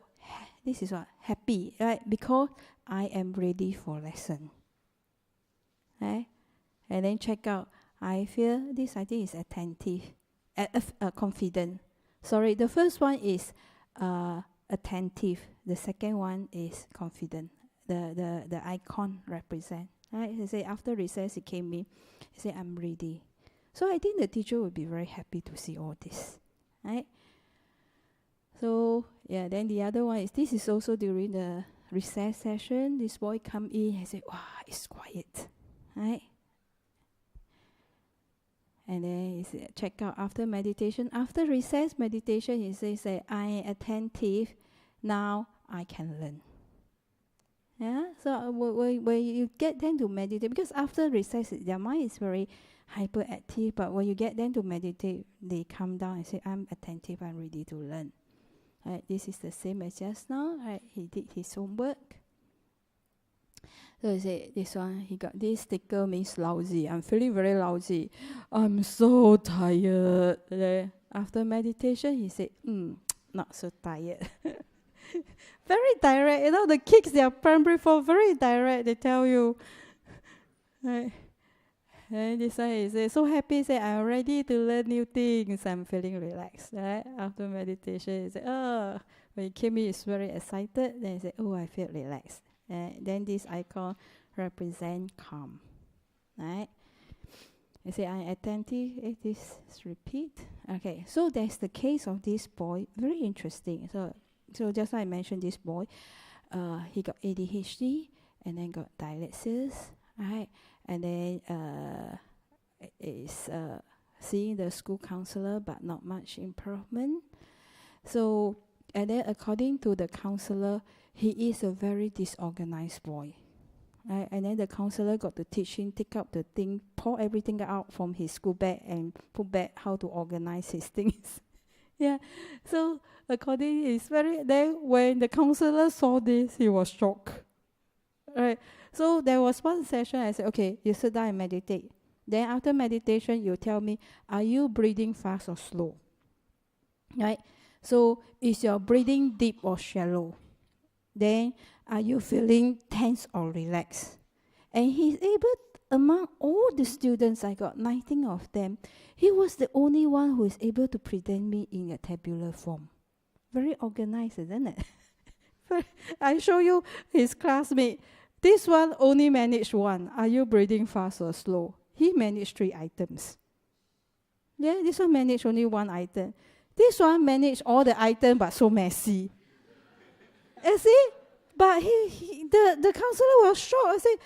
this is what happy, right? Because I am ready for lesson. Right? And then check out. I feel this. I think is attentive, confident. Sorry, the first one is attentive. The second one is confident. The icon represent. Right? He say after recess he came in. He said I'm ready. So I think the teacher would be very happy to see all this. Right? So yeah, then the other one is this is also during the recess session. This boy come in and say, wow, it's quiet. Right? And then he said, check out after meditation. After recess meditation, he says that I am attentive. Now I can learn. Yeah. So when you get them to meditate, because after recess, their mind is very hyperactive. But when you get them to meditate, they calm down and say, I'm attentive. I'm ready to learn. Right, this is the same as just now. Right, he did his homework. So he said, this one, he got this sticker means lousy. I'm feeling very lousy. I'm so tired. Then after meditation, he said, not so tired. Very direct. The kids, they are primary 4, very direct. They tell you. Right. And this one is so happy, say, I'm ready to learn new things. I'm feeling relaxed. Right? After meditation, he said, when he came in, he's very excited. Then he said, I feel relaxed. Then this icon represent calm. Right? He said, I'm attentive. This repeat. Okay, so that's the case of this boy. Very interesting. So just like I mentioned, this boy, he got ADHD and then got dyslexia, right? And then is seeing the school counselor, but not much improvement. So, and then according to the counselor, he is a very disorganized boy. Right? And then the counselor got to teach him, take out the thing, pour everything out from his school bag and put back how to organize his things. Yeah. So according is very then when the counselor saw this, he was shocked. Right. So there was one session I said, okay, you sit down and meditate. Then after meditation, you tell me, are you breathing fast or slow? Right? So is your breathing deep or shallow? Then are you feeling tense or relaxed? And he's able, among all the students, I got 19 of them, he was the only one who is able to present me in a tabular form. Very organized, isn't it? I show you his classmate. This one only managed one. Are you breathing fast or slow? He managed 3 items. Yeah, this one managed only 1 item. This one managed all the items, but so messy. You see? But the counselor was shocked. I said,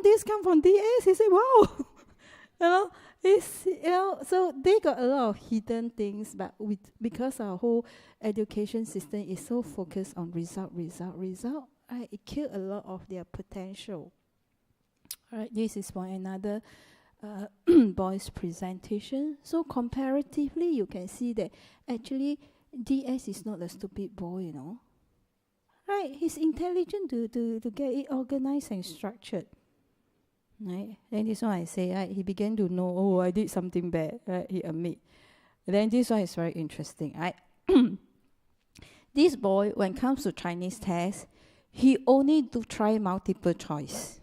this come from DS. He said, wow. So they got a lot of hidden things, but because our whole education system is so focused on result, right, it killed a lot of their potential. All right, this is for another boy's presentation. So comparatively, you can see that actually DS is not a stupid boy, Right, he's intelligent to get it organized and structured. Right, then this one I say, right, he began to know, oh, I did something bad, right, he admit. Then this one is very interesting, right? This boy, when it comes to Chinese test, he only do try multiple choice.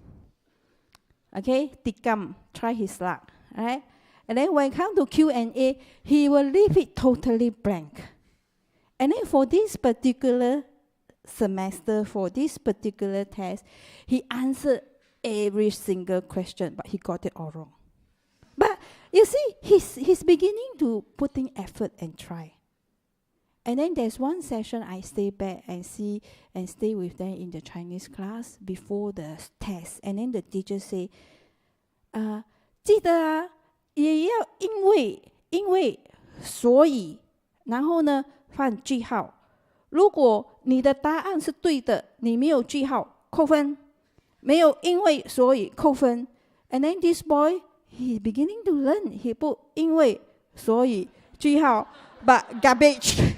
Okay, tikam, try his luck, right? And then when it comes to Q&A, he will leave it totally blank. And then for this particular semester, for this particular test, he answered every single question, but he got it all wrong. But you see, he's beginning to put in effort and try. And then there's one session I stay back and stay with them in the Chinese class before the test. And then the teacher say, 记得啊，也要因为所以，然后呢放句号。如果你的答案是对的，你没有句号，扣分。没有因为所以扣分。And then this boy, he's beginning to learn. He put 因为所以句号 but garbage.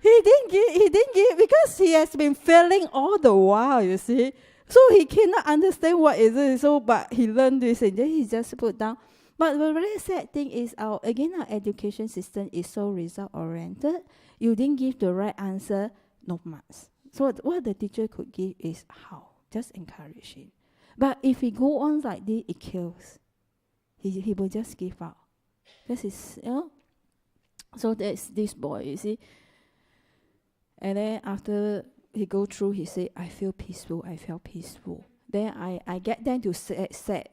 He didn't give because he has been failing all the while, you see. So he cannot understand what is it. So but he learned this and then he just put down. But the very sad thing is our education system is so result oriented. You didn't give the right answer, no marks. So what the teacher could give is how? Just encourage him. But if he go on like this, it kills. He will just give up. This is, So that's this boy, you see. And then after he go through, he say, I feel peaceful, I felt peaceful. Then I get them to set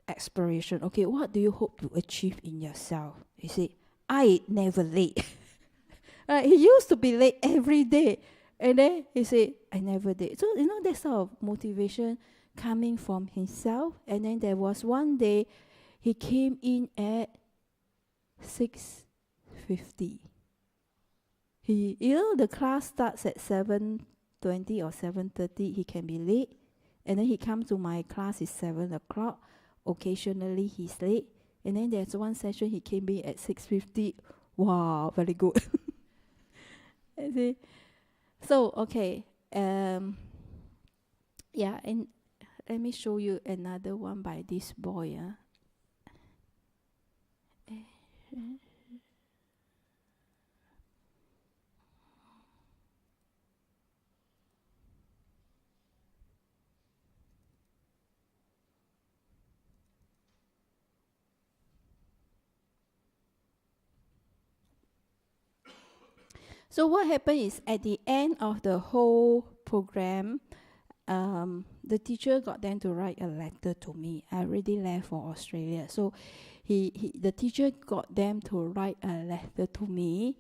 aspiration. Okay, what do you hope to achieve in yourself? He say, I never late. He used to be late every day. And then he said, I never did. So, that sort of motivation coming from himself. And then there was one day, he came in at 6:50. The class starts at 7:20 or 7:30. He can be late. And then he comes to my class, it's 7 o'clock. Occasionally, he's late. And then there's one session, he came in at 6:50. Wow, very good. See? So, okay, and let me show you another one by this boy. So what happened is at the end of the whole program, the teacher got them to write a letter to me. I already left for Australia. So the teacher got them to write a letter to me.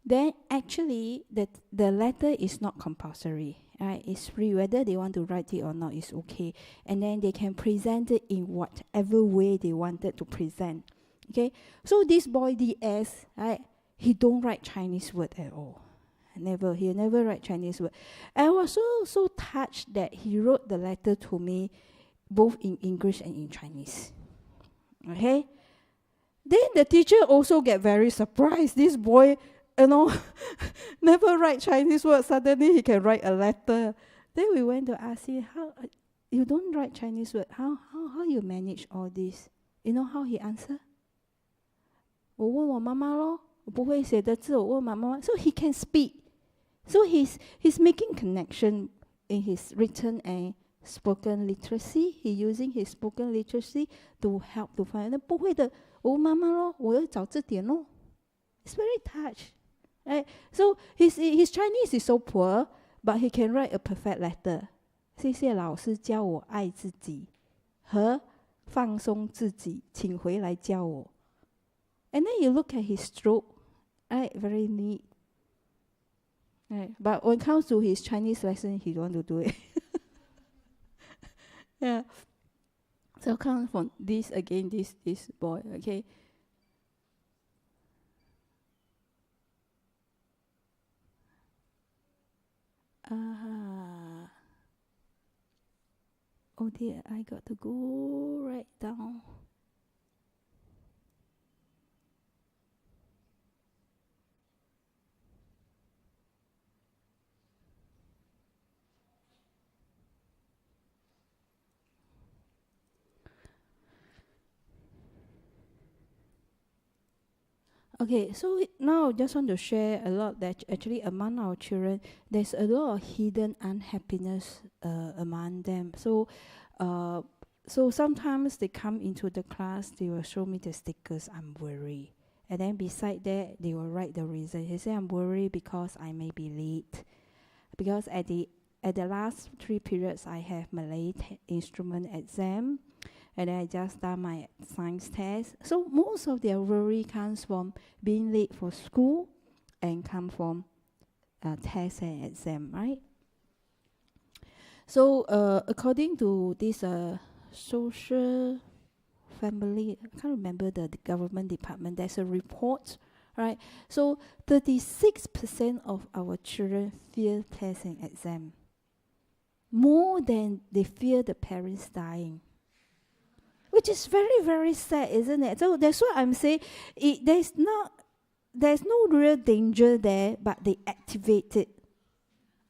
Then actually the letter is not compulsory. Right? It's free. Whether they want to write it or not is okay. And then they can present it in whatever way they wanted to present. Okay? So this boy DS, right? He don't write Chinese word at all. He never write Chinese word. I was so touched that he wrote the letter to me both in English and in Chinese. Okay? Then the teacher also get very surprised. This boy, never write Chinese words. Suddenly he can write a letter. Then we went to ask him, how you don't write Chinese word? How you manage all this? You know how he answer? 我问我妈妈咯，我不会写的字，我问妈妈。So he can speak. So he's making connection in his written and spoken literacy. He using his spoken literacy to help to find. 那不会的，我问妈妈咯，我要找字典咯。It's very touched. Right? So his Chinese is so poor, but he can write a perfect letter. 谢谢老师教我爱自己和放松自己，请回来教我。And then you look at his stroke, right? Very neat. Right. But when it comes to his Chinese lesson, he don't want to do it. Yeah. So come from this again, this boy, okay? Oh dear, I got to go right down. Okay, so now I just want to share a lot that actually among our children, there's a lot of hidden unhappiness among them. So sometimes they come into the class, they will show me the stickers, I'm worried. And then beside that, they will write the reason. He say, I'm worried because I may be late. Because at the last 3 periods, I have Malay instrument exam. And then I just done my science test. So most of their worry comes from being late for school and come from test and exam, right? So according to this social family, I can't remember the government department, there's a report, right? So 36% of our children fear test and exam. More than they fear the parents dying. Which is very, very sad, isn't it? So that's what I'm saying. There's no real danger there, but they activate it.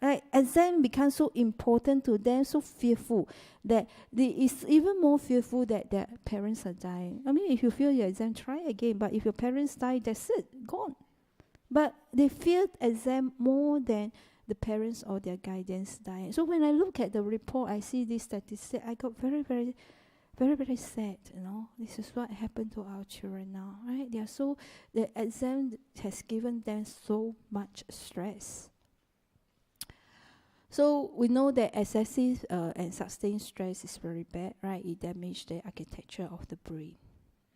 Right? Exam becomes so important to them, so fearful that it's even more fearful that their parents are dying. I mean, if you fear your exam, try again. But if your parents die, that's it, gone. But they fear exam more than the parents or their guardians dying. So when I look at the report, I see this statistic. I got very, very sad, This is what happened to our children now, right? The exam has given them so much stress. So we know that excessive and sustained stress is very bad, right? It damages the architecture of the brain,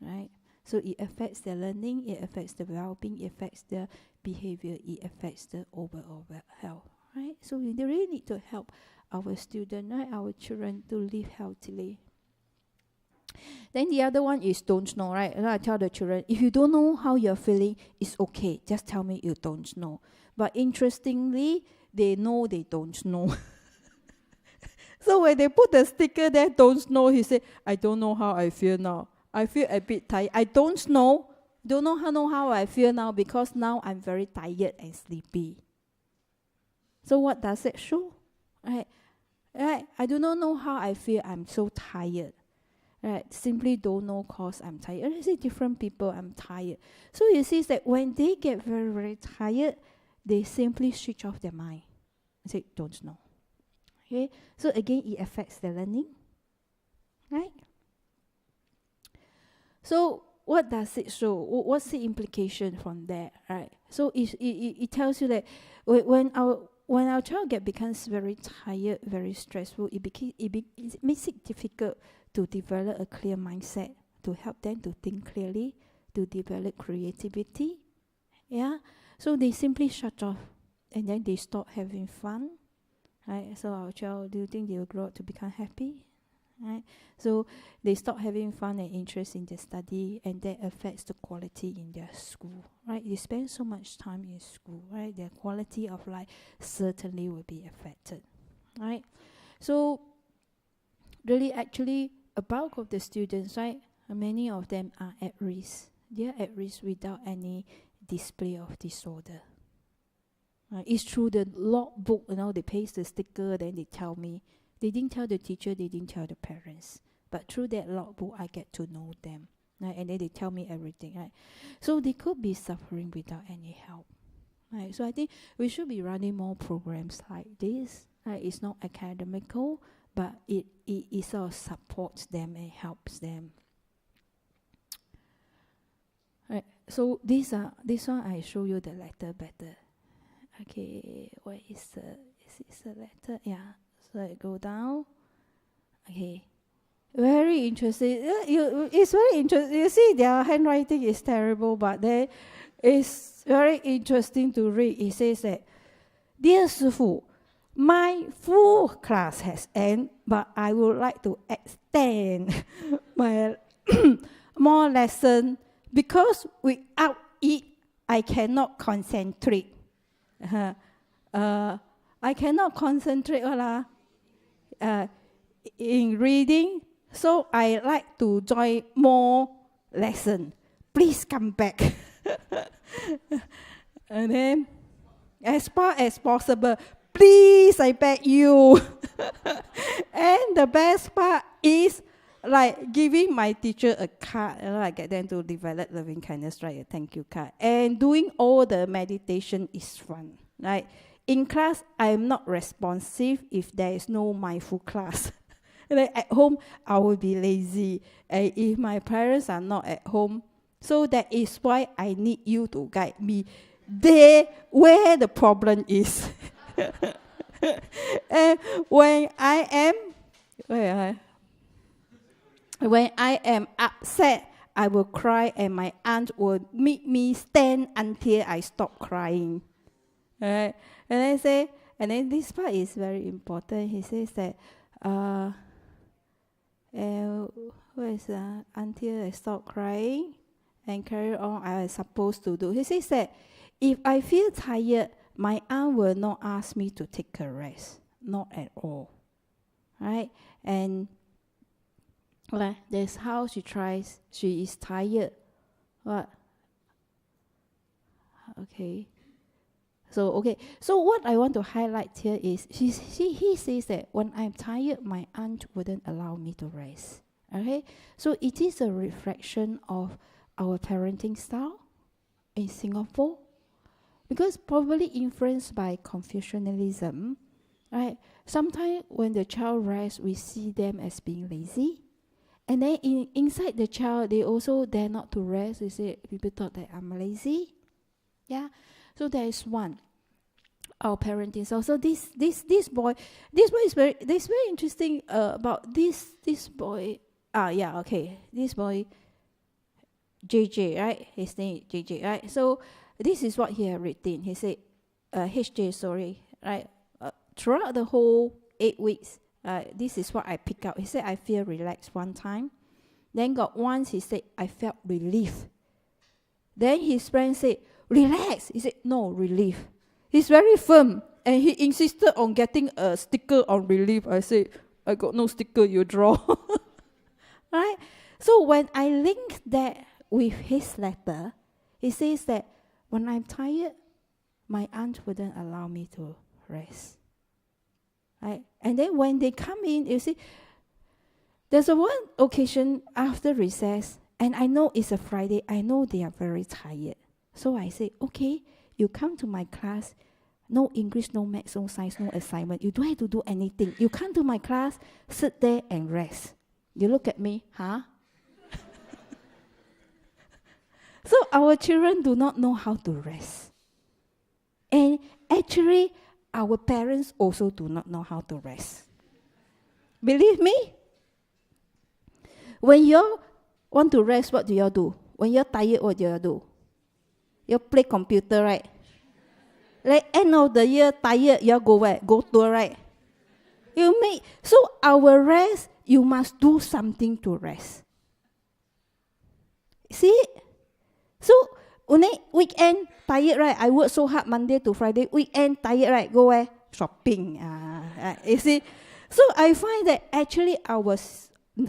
right? So it affects their learning, it affects the well-being, it affects their behavior, it affects the overall health, right? So we really need to help our students, right? Our children to live healthily. Then the other one is don't know, right? And I tell the children, if you don't know how you're feeling, it's okay. Just tell me you don't know. But interestingly, they know they don't know. So when they put the sticker there, don't know, he said, I don't know how I feel now. I feel a bit tired. I don't know how I feel now because now I'm very tired and sleepy. So what does it show? Right? I do not know how I feel. I'm so tired. Right, simply don't know cause I'm tired. And I see different people, I'm tired. So you see that when they get very, very tired, they simply switch off their mind. and say, don't know. Okay, so again, it affects their learning. Right? So what does it show? What's the implication from that? Right? So it tells you that when our child becomes very tired, very stressful, it makes it difficult to develop a clear mindset, to help them to think clearly, to develop creativity. Yeah. So they simply shut off, and then they stop having fun. Right. So our child, do you think they will grow up to become happy? Right. So they stop having fun and interest in their study, and that affects the quality in their school. Right. They spend so much time in school. Right. Their quality of life certainly will be affected. Right. So really, actually, a bulk of the students, right, many of them are at risk. They are at risk without any display of disorder. It's through the logbook, they paste the sticker, then they tell me. They didn't tell the teacher, they didn't tell the parents. But through that logbook, I get to know them. Right? And then they tell me everything. Right? So they could be suffering without any help. Right? So I think we should be running more programs like this. Right? It's not academical, but it sort of supports them and helps them. Right. So this one I show you the letter better. Okay, where is the letter? Yeah. So I go down. Okay. Very interesting. It's very interesting. You see, their handwriting is terrible, but then it's very interesting to read. It says that, "Dear Sifu, my full class has ended, but I would like to extend my more lesson because without it, I cannot concentrate." I cannot concentrate in reading, so I like to join more lesson. Please come back. And then, as far as possible, please, I beg you. And the best part is like giving my teacher a card. I get them to develop loving kindness, write a thank you card. And doing all the meditation is fun. Right? In class, I am not responsive if there is no mindful class. Like at home, I will be lazy. And if my parents are not at home, so that is why I need you to guide me there where the problem is. And when I am upset, I will cry, and my aunt will make me stand until I stop crying. Right? And I say, and then this part is very important. He says that, until I stop crying and carry on, I was supposed to do. He says that if I feel tired, my aunt will not ask me to take a rest, not at all. Right? And that's how she tries. She is tired. What? Okay. So what I want to highlight here is he says that when I'm tired, my aunt wouldn't allow me to rest. Okay? So it is a reflection of our parenting style in Singapore, because probably influenced by Confucianism, right? Sometimes when the child rests, we see them as being lazy. And then inside the child, they also dare not to rest. They say, people thought that I'm lazy. Yeah. So there is one. Our parenting. So this boy is very interesting about this boy. This boy, JJ, right? His name is JJ, right? So this is what he had written. He said, HJ, sorry, right? Throughout the whole 8 weeks, this is what I pick up. He said, I feel relaxed one time. Then got once he said, I felt relief. Then his friend said, relax. He said, no, relief. He's very firm. And he insisted on getting a sticker on relief. I said, I got no sticker, you draw. Right? So when I link that with his letter, he says that when I'm tired, my aunt wouldn't allow me to rest. Right? And then when they come in, you see, there's a one occasion after recess, and I know it's a Friday, I know they are very tired. So I say, okay, you come to my class, no English, no maths, no science, no assignment. You don't have to do anything. You come to my class, sit there and rest. You look at me, huh? So our children do not know how to rest. And actually, our parents also do not know how to rest. Believe me? When you want to rest, what do you do? When you're tired, what do you do? You play computer, right? Like end of the year, tired, you go where? Go tour, right? So our rest, you must do something to rest. See? So only weekend, tired, right? I work so hard Monday to Friday. Weekend, tired, right? Go where? Shopping. You see? So I find that actually our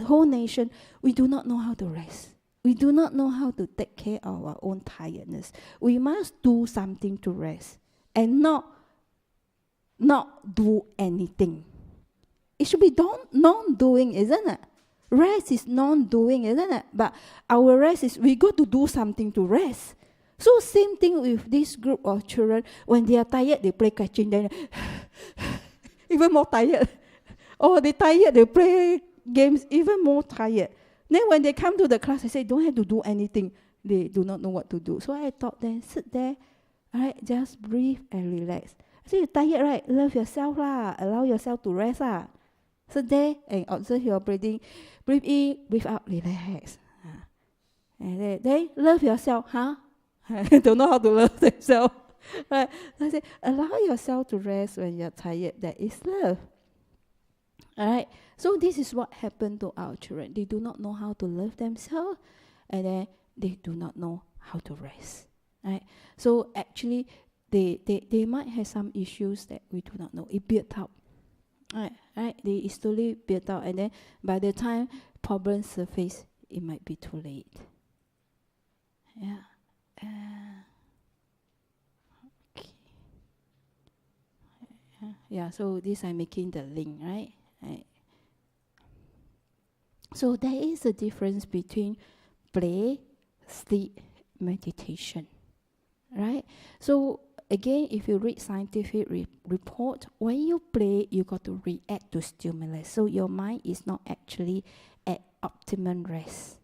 whole nation, we do not know how to rest. We do not know how to take care of our own tiredness. We must do something to rest and not do anything. It should be non-doing, isn't it? Rest is non-doing, isn't it? But our rest is we got to do something to rest. So same thing with this group of children. When they are tired, they play catching. Then even more tired. Or they tired, they play games even more tired. Then when they come to the class, I say, don't have to do anything. They do not know what to do. So I taught them, sit there, all right, just breathe and relax. I say, you're tired, right? Love yourself lah. Allow yourself to rest lah. Sit there and observe your breathing. Breathe in, breathe out, relax. And then love yourself, huh? Don't know how to love themselves. Right? I say, allow yourself to rest when you're tired. That is love. Alright, so this is what happened to our children. They do not know how to love themselves, and then they do not know how to rest. Right? So actually, they might have some issues that we do not know. It built up. Right? They slowly built up, and then by the time problems surface, it might be too late. Yeah. Okay. Yeah. So this I'm making the link, right? Right. So there is a difference between play, sleep, meditation, right? So again, if you read scientific report, when you play, you got to react to stimulus. So your mind is not actually at optimum rest,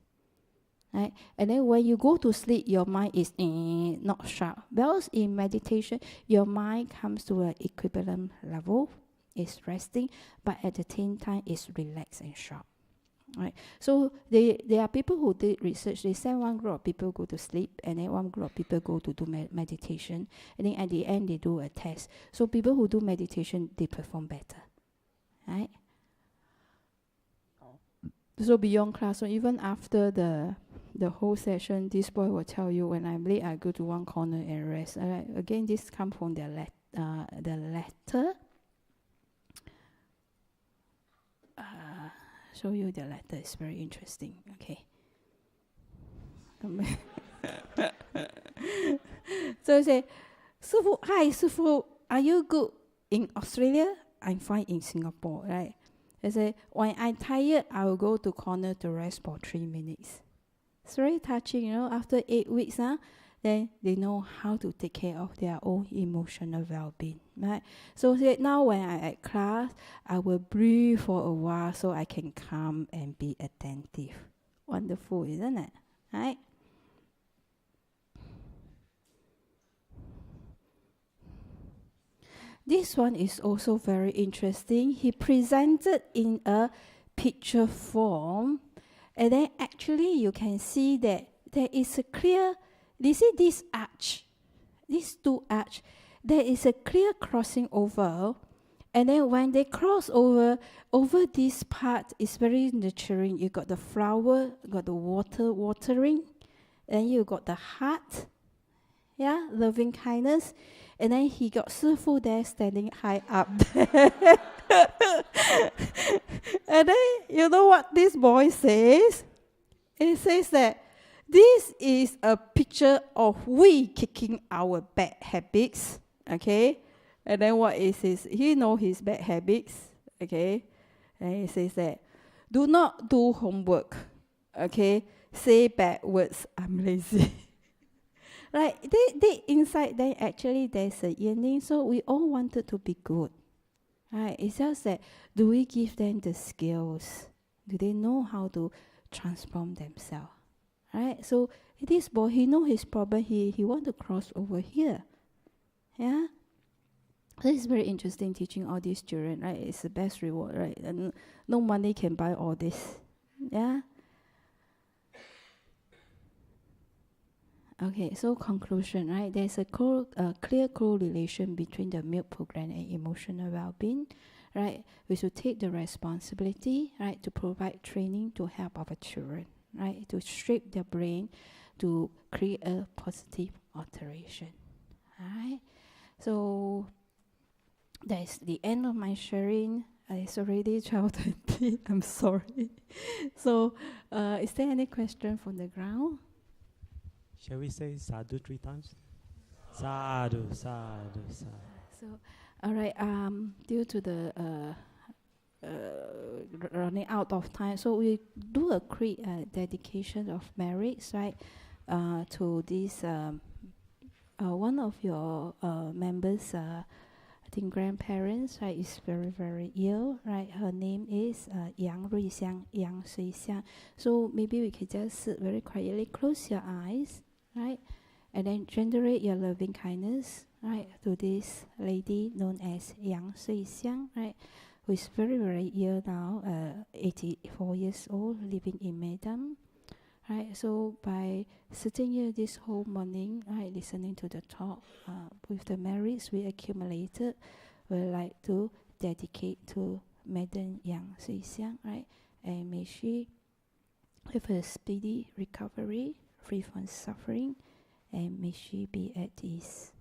right? And then when you go to sleep, your mind is not sharp. Whereas in meditation, your mind comes to an equilibrium level. Is resting, but at the same time is relaxed and sharp. Right? So there are people who did research. They send one group of people go to sleep, and then one group of people go to do meditation, and then at the end they do a test. So people who do meditation, they perform better. Right? So beyond class, so even after the whole session, this boy will tell you, when I'm late, I go to one corner and rest. Again, this comes from the letter. Show you the letter. It's very interesting. Okay. So say, Sifu, hi Sifu, are you good in Australia? I'm fine in Singapore, right? I say, when I'm tired, I will go to corner to rest for 3 minutes. It's very touching, you know. After 8 weeks, then they know how to take care of their own emotional well-being, right? So now when I'm at class, I will breathe for a while so I can calm and be attentive. Wonderful, isn't it? Right? This one is also very interesting. He presented in a picture form, and then actually you can see that there is a clear. You see this arch, these two arch, there is a clear crossing over, and then when they cross over this part is very nurturing. You got the flower, got the watering, and you got the heart, yeah, loving kindness, and then he got Sifu there standing high up there. And then you know what this boy says? It says that this is a picture of we kicking our bad habits, okay? And then what is his? He know his bad habits, okay? And he says that, do not do homework, okay? Say bad words, I'm lazy. Right? They inside there actually there's a yearning, so we all wanted to be good. Right? It's just that, do we give them the skills? Do they know how to transform themselves? Right? So this boy, he know his problem. He want to cross over here. Yeah? This is very interesting teaching all these children, right? It's the best reward, right? And no money can buy all this. Yeah? Okay, so conclusion, right? There's a clear correlation between the milk program and emotional well-being, right? We should take the responsibility, right, to provide training to help our children, right, to shape their brain, to create a positive alteration. All right. So that's the end of my sharing. It's already 12:20. I'm sorry. So, is there any question from the ground? Shall we say sadhu 3 times? Sadhu, sadhu, sadhu. So, all right. Due to the running out of time, so we do a quick dedication of merits, right? To this one of your members, I think grandparents, right, is very very ill, right? Her name is Yang Ruixiang, Yang Suixiang. So maybe we could just sit very quietly, close your eyes, right, and then generate your loving kindness, right, to this lady known as Yang Suixiang, right, who is very very ill now, 84 years old, living in Medan. Right, so by sitting here this whole morning, right, listening to the talk, with the merits we accumulated, we'd like to dedicate to Madam Yang Suixiang, right, and may she have a speedy recovery, free from suffering, and may she be at ease.